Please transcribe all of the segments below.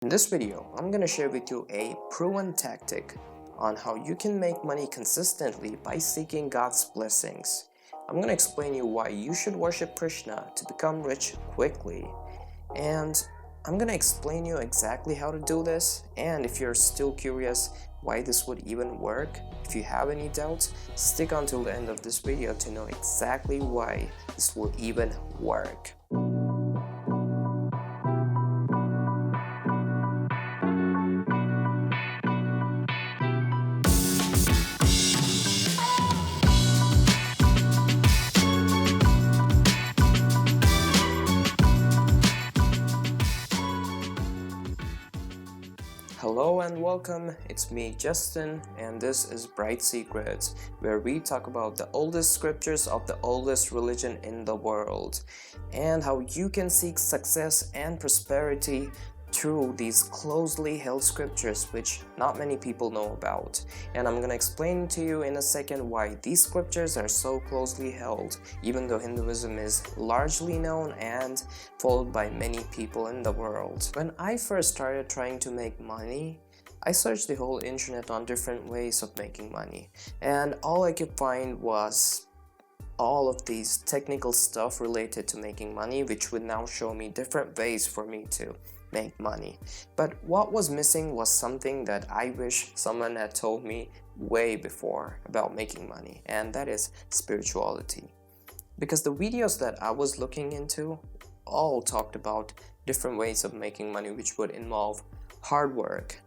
In this video, I'm gonna share with you a proven tactic on how you can make money consistently by seeking God's blessings. I'm gonna explain you why you should worship Krishna to become rich quickly. And I'm gonna explain you exactly how to do this, and if you're still curious why this would even work, if you have any doubts, stick until the end of this video to know exactly why this will even work. Hello and welcome, it's me Justin, and this is Bright Secrets, where we talk about the oldest scriptures of the oldest religion in the world and how you can seek success and prosperity through these closely held scriptures which not many people know about. And I'm gonna explain to you in a second why these scriptures are so closely held, even though Hinduism is largely known and followed by many people in the world. When I first started trying to make money, I searched the whole internet on different ways of making money, and all I could find was all of these technical stuff related to making money, which would now show me different ways for me to make money. But what was missing was something that I wish someone had told me way before about making money, and that is spirituality. Because the videos that I was looking into all talked about different ways of making money which would involve hard work.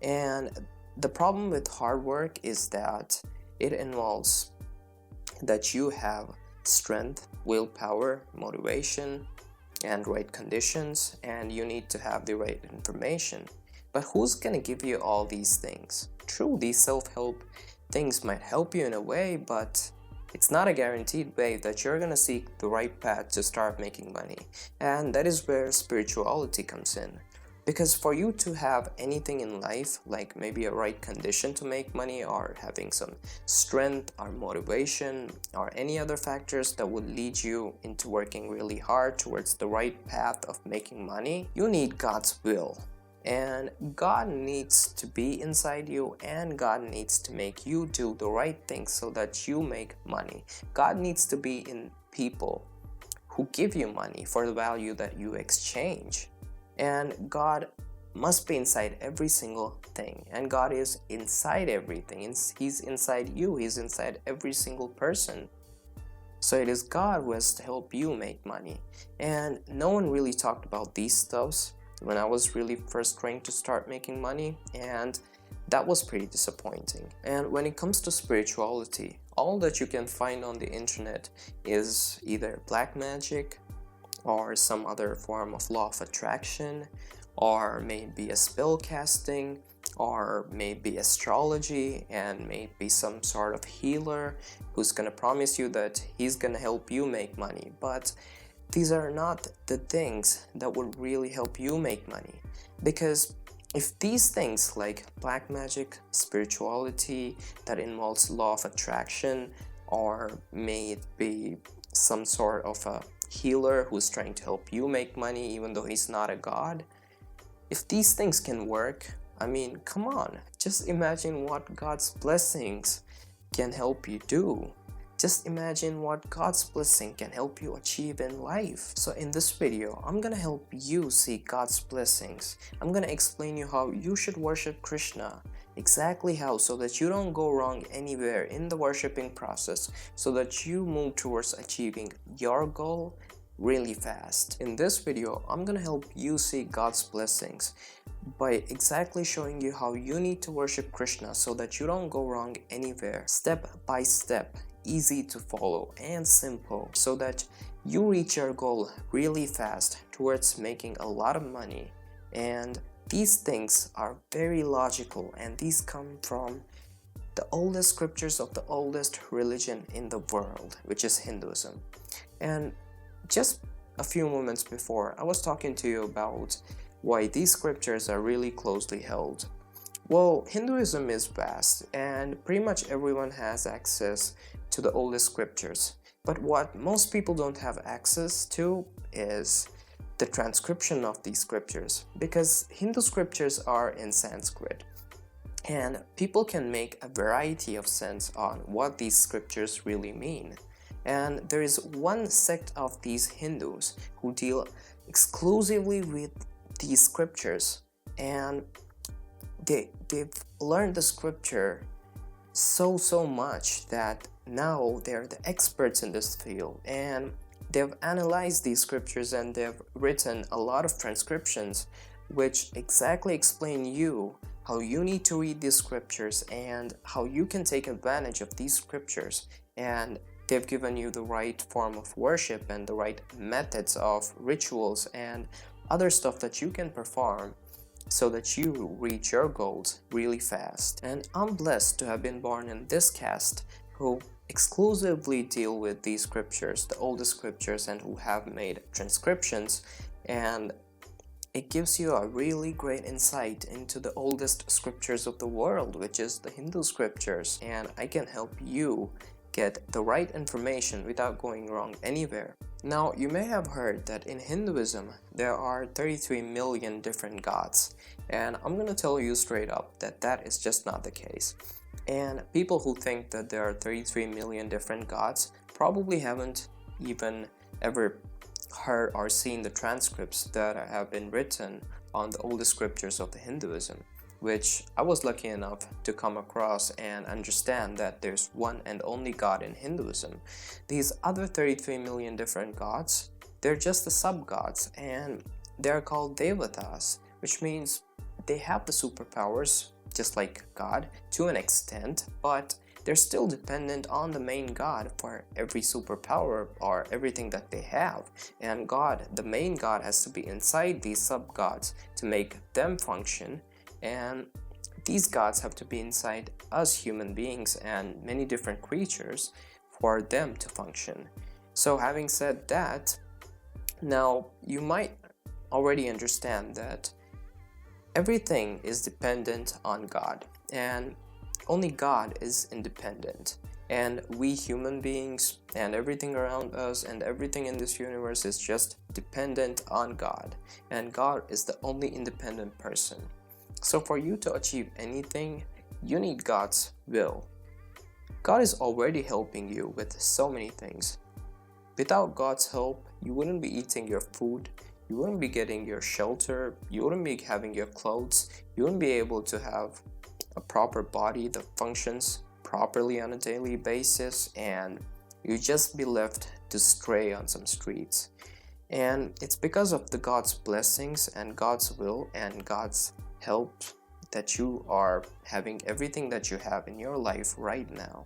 And the problem with hard work is that it involves that you have strength, willpower, motivation, and right conditions, and you need to have the right information. But who's gonna give you all these things? True, these self-help things might help you in a way, but it's not a guaranteed way that you're gonna seek the right path to start making money. And that is where spirituality comes in. Because for you to have anything in life, like maybe a right condition to make money, or having some strength or motivation, or any other factors that would lead you into working really hard towards the right path of making money, you need God's will. And God needs to be inside you, and God needs to make you do the right things so that you make money. God needs to be in people who give you money for the value that you exchange. And God must be inside every single thing, and God is inside everything. He's inside you, He's inside every single person. So it is God who has to help you make money. And no one really talked about these stuffs when I was really first trying to start making money, and that was pretty disappointing. And when it comes to spirituality, all that you can find on the internet is either black magic, or some other form of law of attraction, or maybe a spell casting, or maybe astrology, and maybe some sort of healer who's gonna promise you that he's gonna help you make money. But these are not the things that would really help you make money, because if these things like black magic, spirituality that involves law of attraction, or may it be some sort of a healer who's trying to help you make money even though he's not a god, if these things can work, I mean, come on, just imagine what God's blessings can help you do. Just imagine what God's blessing can help you achieve in life. So in this video, I'm gonna help you see God's blessings. I'm gonna explain you how you should worship Krishna, exactly how, so that you don't go wrong anywhere in the worshiping process, so that you move towards achieving your goal really fast. In this video, I'm gonna help you see God's blessings by exactly showing you how you need to worship Krishna so that you don't go wrong anywhere, step by step, easy to follow and simple, so that you reach your goal really fast towards making a lot of money. And these things are very logical, and these come from the oldest scriptures of the oldest religion in the world, which is Hinduism. And just a few moments before, I was talking to you about why these scriptures are really closely held. Well, Hinduism is vast, and pretty much everyone has access to the oldest scriptures. But what most people don't have access to is the transcription of these scriptures, because Hindu scriptures are in Sanskrit. And people can make a variety of sense on what these scriptures really mean. And there is one sect of these Hindus who deal exclusively with these scriptures, and they've learned the scripture so much that now they're the experts in this field, and they've analyzed these scriptures and they've written a lot of transcriptions which exactly explain you how you need to read these scriptures and how you can take advantage of these scriptures. And they've given you the right form of worship and the right methods of rituals and other stuff that you can perform so that you reach your goals really fast. And I'm blessed to have been born in this caste who exclusively deal with these scriptures, the oldest scriptures, and who have made transcriptions, and it gives you a really great insight into the oldest scriptures of the world, which is the Hindu scriptures, and I can help you get the right information without going wrong anywhere. Now, you may have heard that in Hinduism there are 33 million different gods, and I'm gonna tell you straight up that that is just not the case. And people who think that there are 33 million different gods probably haven't even ever heard or seen the transcripts that have been written on the oldest scriptures of the Hinduism, which I was lucky enough to come across and understand that there's one and only God in Hinduism. These other 33 million different gods, they're just the sub-gods, and they're called devatas, which means they have the superpowers just like God to an extent, but they're still dependent on the main God for every superpower or everything that they have. And God, the main God, has to be inside these sub-gods to make them function, and these gods have to be inside us human beings and many different creatures for them to function. So having said that, now you might already understand that everything is dependent on God, and only God is independent, and we human beings and everything around us and everything in this universe is just dependent on God, and God is the only independent person. So for you to achieve anything, you need God's will. God is already helping you with so many things. Without God's help, you wouldn't be eating your food, you wouldn't be getting your shelter, you wouldn't be having your clothes, you wouldn't be able to have a proper body that functions properly on a daily basis, and you'd just be left to stray on some streets. And it's because of the God's blessings and God's will and God's help that you are having everything that you have in your life right now.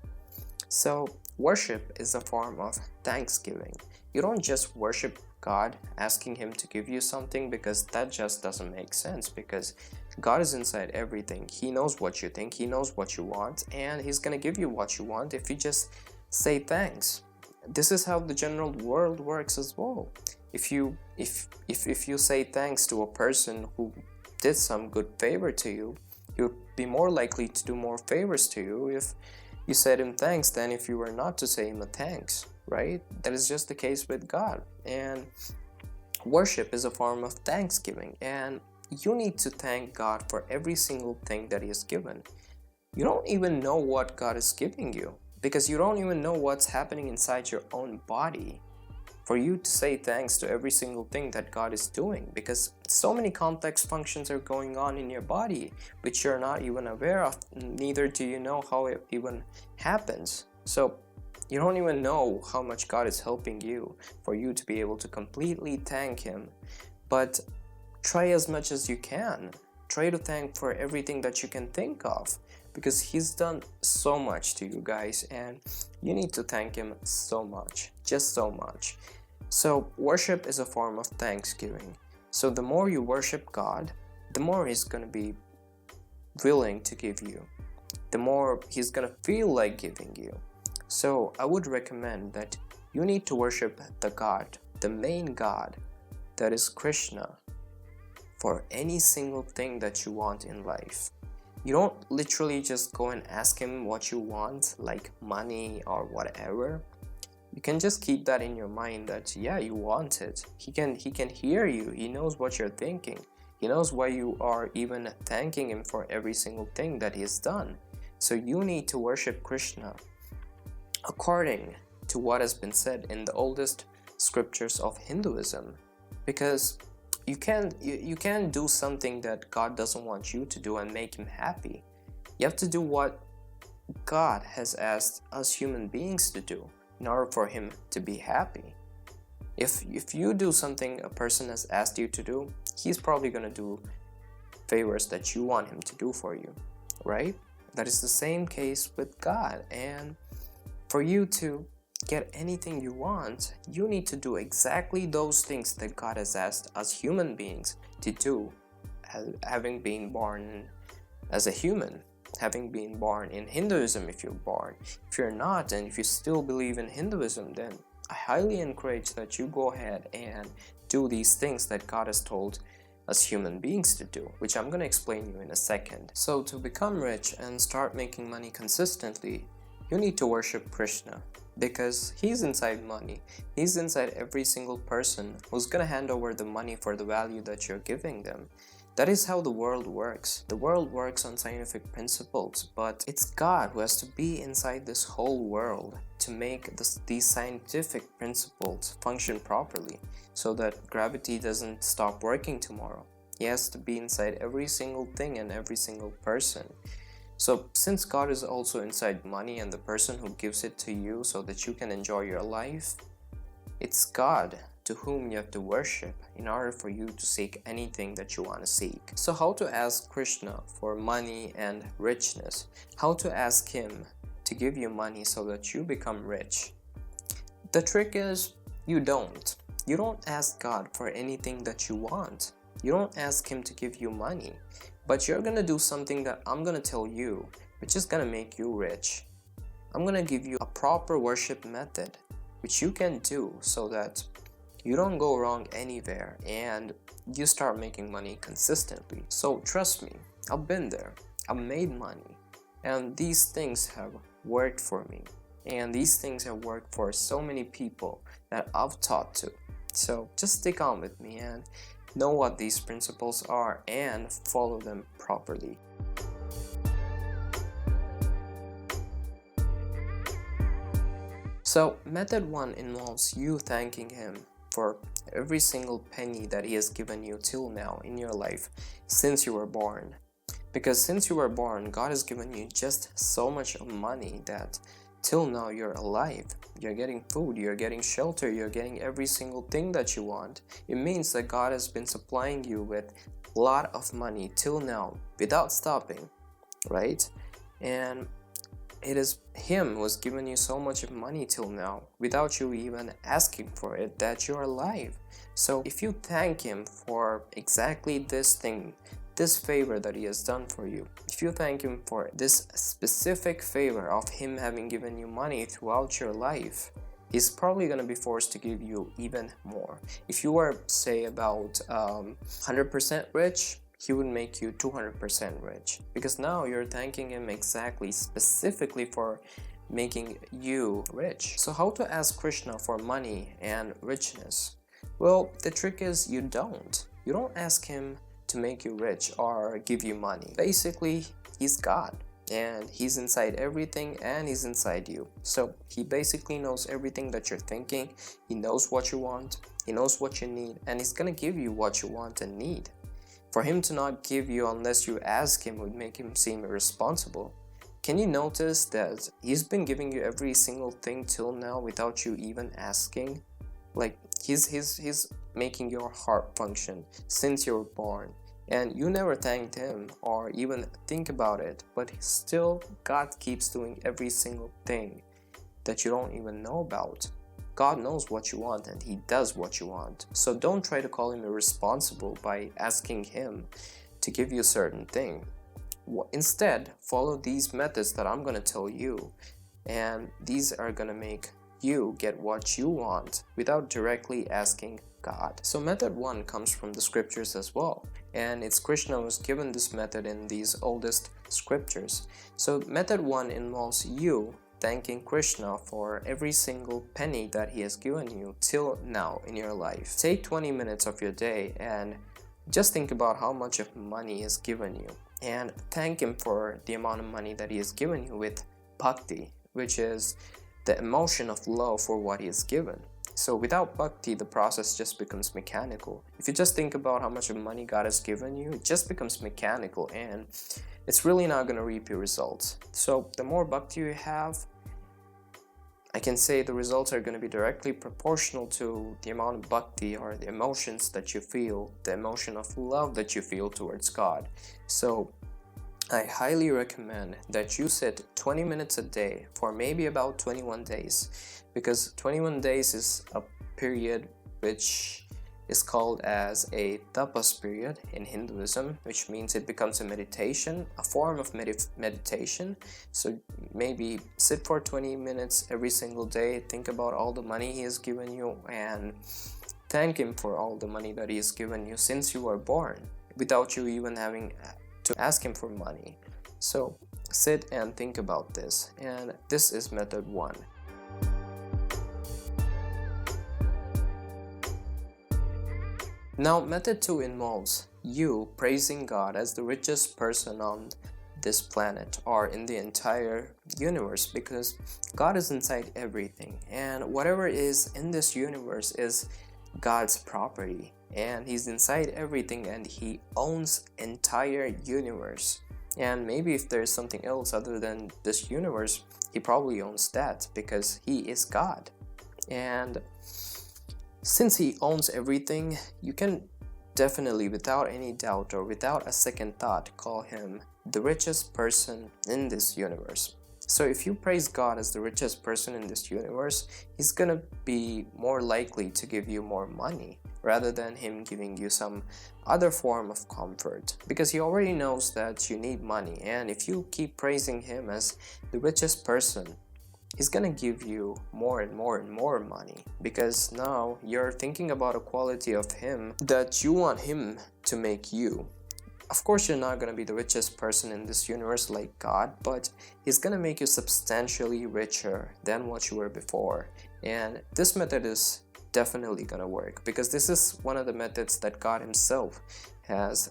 So worship is a form of thanksgiving. You don't just worship God asking him to give you something, because that just doesn't make sense, because God is inside everything. He knows what you think, he knows what you want, and he's gonna give you what you want if you just say thanks. This is how the general world works as well. If you say thanks to a person who did some good favor to you, you'll be more likely to do more favors to you if you said him thanks than if you were not to say him a thanks, right? That is just the case with God. And worship is a form of thanksgiving, and you need to thank God for every single thing that he has given. You don't even know what God is giving you, because you don't even know what's happening inside your own body for you to say thanks to every single thing that God is doing, because so many complex functions are going on in your body which you're not even aware of, neither do you know how it even happens. So you don't even know how much God is helping you for you to be able to completely thank him. But try as much as you can. Try to thank for everything that you can think of, because he's done so much to you guys, and you need to thank him so much, just so much. So worship is a form of thanksgiving. So the more you worship God, the more he's gonna be willing to give you, the more he's gonna feel like giving you. So I would recommend that you need to worship the God, the main God, that is Krishna, for any single thing that you want in life. You don't literally just go and ask him what you want, like money or whatever. You can just keep that in your mind that yeah, you want it. He can hear you. He knows what you're thinking. He knows why you are even thanking him for every single thing that he has done. So you need to worship Krishna according to what has been said in the oldest scriptures of Hinduism, because you can't do something that God doesn't want you to do and make him happy. You have to do what God has asked us human beings to do in order for him to be happy. If you do something a person has asked you to do, he's probably going to do favors that you want him to do for you, right? That is the same case with God. And for you to get anything you want, you need to do exactly those things that God has asked us human beings to do, having been born as a human, having been born in Hinduism. If you're born, if you're not, and if you still believe in Hinduism, then I highly encourage that you go ahead and do these things that God has told us human beings to do, which I'm going to explain you in a second. So to become rich and start making money consistently, you need to worship Krishna, because he's inside money. He's inside every single person who's gonna hand over the money for the value that you're giving them. That is how the world works. The world works on scientific principles, but it's God who has to be inside this whole world to make these scientific principles function properly, so that gravity doesn't stop working tomorrow. He has to be inside every single thing and every single person. So since God is also inside money and the person who gives it to you so that you can enjoy your life, it's God to whom you have to worship in order for you to seek anything that you want to seek. So how to ask Krishna for money and richness? How to ask him to give you money so that you become rich? The trick is you don't ask God for anything that you want. You don't ask him to give you money. But you're gonna do something that I'm gonna tell you, which is gonna make you rich. I'm gonna give you a proper worship method, which you can do so that you don't go wrong anywhere and you start making money consistently. So trust me, I've been there. I've made money, and these things have worked for me. And these things have worked for so many people that I've taught to. So just stick on with me and know what these principles are and follow them properly. So method 1 involves you thanking him for every single penny that he has given you till now in your life since you were born. Because since you were born, God has given you just so much of money that till now you're alive. You're getting food, you're getting shelter, you're getting every single thing that you want. It means that God has been supplying you with a lot of money till now without stopping, right? And it is him who has given you so much of money till now without you even asking for it, that you're alive. So if you thank him for exactly this thing, this favor that he has done for you, if you thank him for this specific favor of him having given you money throughout your life, he's probably going to be forced to give you even more. If you were, say, about 100% rich, he would make you 200% rich, because now you're thanking him exactly, specifically for making you rich. So how to ask Krishna for money and richness? Well, the trick is you don't ask him to make you rich or give you money. Basically, he's God and he's inside everything and he's inside you. So he basically knows everything that you're thinking. He knows what you want, he knows what you need, and he's gonna give you what you want and need. For him to not give you unless you ask him would make him seem irresponsible. Can you notice that he's been giving you every single thing till now without you even asking? Like he's making your heart function since you were born, and you never thanked him or even think about it, but still God keeps doing every single thing that you don't even know about. God knows what you want and he does what you want. So don't try to call him irresponsible by asking him to give you a certain thing. Instead, follow these methods that I'm going to tell you, and these are going to make you get what you want without directly asking God. So method 1 comes from the scriptures as well, and it's Krishna who was given this method in these oldest scriptures. So method 1 involves you thanking Krishna for every single penny that he has given you till now in your life. Take 20 minutes of your day and just think about how much of money he has given you and thank him for the amount of money that he has given you with bhakti, which is the emotion of love for what he has given. So without bhakti, the process just becomes mechanical. If you just think about how much of money God has given you, it just becomes mechanical and it's really not going to reap your results. So the more bhakti you have, I can say the results are going to be directly proportional to the amount of bhakti or the emotions that you feel, the emotion of love that you feel towards God. So I highly recommend that you sit 20 minutes a day for maybe about 21 days, because 21 days is a period which is called as a tapas period in Hinduism, which means it becomes a meditation, a form of meditation. So maybe sit for 20 minutes every single day, think about all the money he has given you and thank him for all the money that he has given you since you were born, without you even having to ask him for money. So sit and think about this, and this is method 1. Now method 2 involves you praising God as the richest person on this planet or in the entire universe, because God is inside everything and whatever is in this universe is God's property, and he's inside everything and he owns entire universe. And maybe if there's something else other than this universe, he probably owns that because he is God. And since he owns everything, you can definitely, without any doubt or without a second thought, call him the richest person in this universe. So if you praise God as the richest person in this universe, he's gonna be more likely to give you more money rather than him giving you some other form of comfort, because he already knows that you need money. And if you keep praising him as the richest person, he's gonna give you more and more and more money, because now you're thinking about a quality of him that you want him to make you. Of course, you're not gonna be the richest person in this universe like God, but he's gonna make you substantially richer than what you were before. And this method is definitely gonna work, because this is one of the methods that God himself has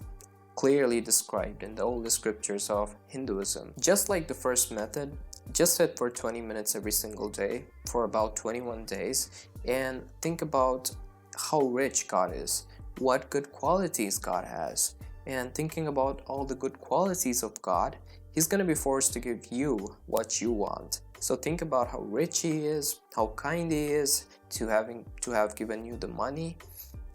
clearly described in the oldest scriptures of Hinduism. Just like the first method, just sit for 20 minutes every single day for about 21 days and think about how rich God is, what good qualities God has. And thinking about all the good qualities of God, he's going to be forced to give you what you want. So think about how rich he is, how kind he is to have given you the money.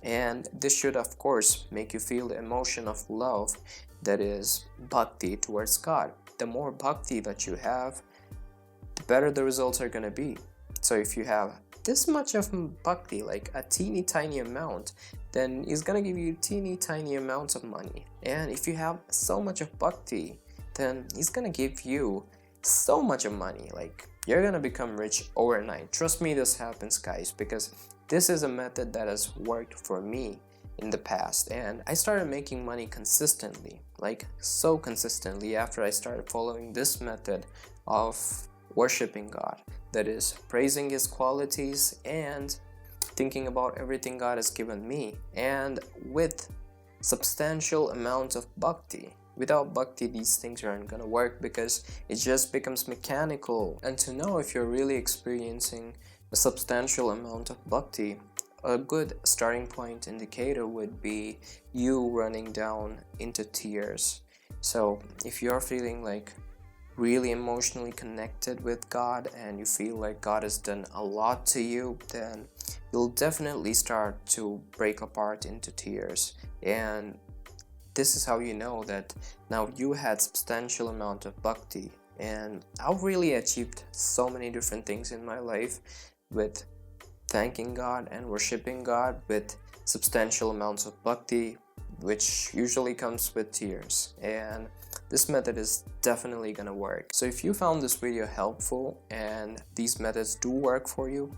And this should of course make you feel the emotion of love, that is bhakti towards God. The more bhakti that you have, the better the results are going to be. So if you have this much of bhakti, like a teeny tiny amount, then he's gonna give you teeny tiny amounts of money. And if you have so much of bhakti, then he's gonna give you so much of money, like you're gonna become rich overnight. Trust me, this happens, guys, because this is a method that has worked for me in the past, and I started making money consistently, like so consistently, after I started following this method of worshiping God, that is praising his qualities and thinking about everything God has given me, and with substantial amounts of bhakti. Without bhakti, these things aren't gonna work, because it just becomes mechanical. And to know if you're really experiencing a substantial amount of bhakti, a good starting point indicator would be you running down into tears. So if you're feeling like really emotionally connected with God and you feel like God has done a lot to you, then you'll definitely start to break apart into tears. And this is how you know that now you had substantial amount of bhakti. And I've really achieved so many different things in my life with thanking God and worshiping God with substantial amounts of bhakti, which usually comes with tears. And this method is definitely gonna work. So if you found this video helpful and these methods do work for you,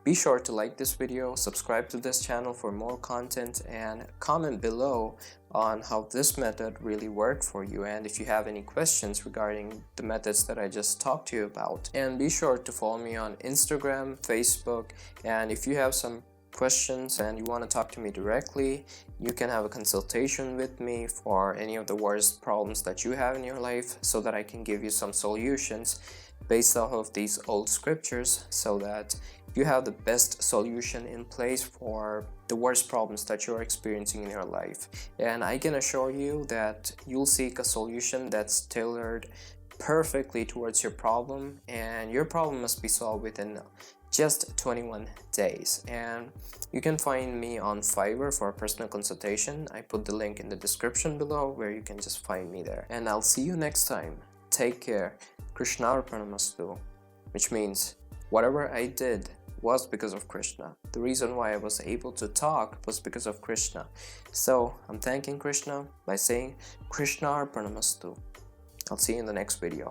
Be sure to like this video, subscribe to this channel for more content, and comment below on how this method really worked for you, and if you have any questions regarding the methods that I just talked to you about. And be sure to follow me on Instagram, Facebook, and if you have some questions and you want to talk to me directly, you can have a consultation with me for any of the worst problems that you have in your life, so that I can give you some solutions based off of these old scriptures, so that you have the best solution in place for the worst problems that you're experiencing in your life. And I can assure you that you'll seek a solution that's tailored perfectly towards your problem, and your problem must be solved within just 21 days. And you can find me on FIVERR for a personal consultation. I put the link in the description below where you can just find me there. And I'll see you next time. Take care. Krishna Arpanamastu, which means whatever I did was because of Krishna. The reason why I was able to talk was because of Krishna. So I'm thanking Krishna by saying Krishna Arpanamastu. I'll see you in the next video.